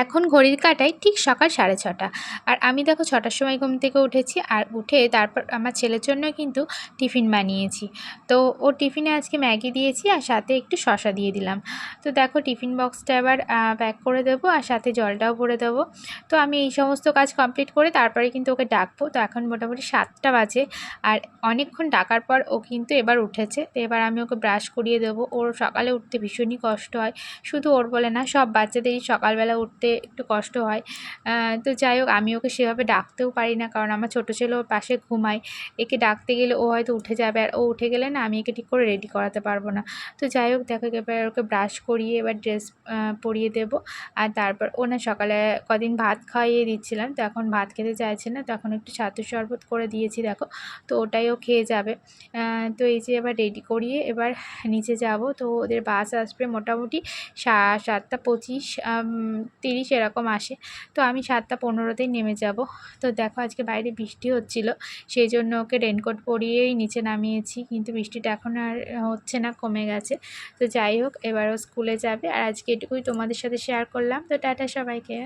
এখন ঘড়ির কাঁটায় ঠিক সকাল 6:30। আর আমি দেখো 6টার সময় ঘুম থেকে উঠেছি, আর উঠে তারপর আমার ছেলের জন্য কিন্তু টিফিন বানিয়েছি। তো ওর টিফিনে আজকে ম্যাগি দিয়েছি আর সাথে একটু শসা দিয়ে দিলাম। তো দেখো টিফিন বক্সটা এবার প্যাক করে দেবো আর সাথে জলটাও ভরে দেবো। তো আমি এই সমস্ত কাজ কমপ্লিট করে তারপরে কিন্তু ওকে ডাকবো। তো এখন মোটামুটি 7টা বাজে, আর অনেকক্ষণ ডাকার পর ও কিন্তু এবার উঠেছে। তো এবার আমি ওকে ব্রাশ করিয়ে দেবো। ওর সকালে উঠতে ভীষণই কষ্ট হয়, শুধু ওর বলে না, সব বাচ্চাদেরই সকালবেলা উঠতে একটু কষ্ট হয়। তো যাই হোক, আমি ওকে সেভাবে ডাকতেও পারি না, কারণ আমার ছোটো ছেলে ওর পাশে ঘুমায়। একে ডাকতে গেলে ও হয়তো উঠে যাবে, আর ও উঠে গেলে না আমি একে ঠিক করে রেডি করাতে পারবো না। তো যাই হোক, দেখো এবার ওকে ব্রাশ করিয়ে এবার ড্রেস পরিয়ে দেবো। আর তারপর ও না সকালে কদিন ভাত খাইয়ে দিচ্ছিলাম, তো এখন ভাত খেতে চাইছে না, তো এখন একটু ছাতুর শরবত করে দিয়েছি দেখো, তো ওটাই ও খেয়ে যাবে। তো এই যে এবার রেডি করিয়ে এবার নিচে যাব। তো ওদের বাস আসবে মোটামুটি 7:25 30 এরকম আসে। তো আমি 7:15তেই নেমে যাব। তো দেখো আজকে বাইরে বৃষ্টি হচ্ছিল, সেই জন্য ওকে রেনকোট পরিয়েই নিচে নামিয়েছি, কিন্তু বৃষ্টিটা এখন আর হচ্ছে না, কমে গেছে। তো যাই হোক, এবারও স্কুলে যাবে। আর আজকে এটুকুই তোমাদের সাথে শেয়ার করলাম। তো টাটা সবাইকে।